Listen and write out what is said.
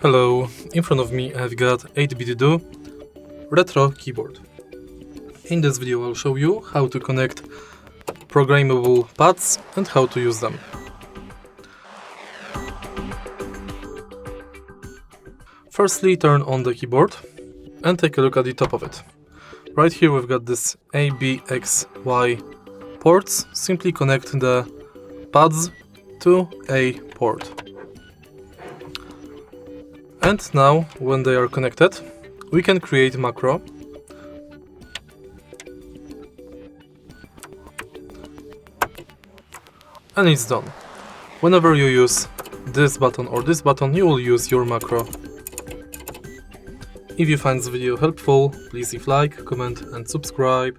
Hello, in front of me I've got 8bitdo retro keyboard. In this video I'll show you how to connect programmable pads and how to use them. Firstly, turn on the keyboard and take a look at the top of it. Right here we've got this A, B, X, Y ports. Simply connect the pads to a port. And now, when they are connected, we can create a macro. And it's done. Whenever you use this button or this button, you will use your macro. If you find this video helpful, please leave like, comment and subscribe.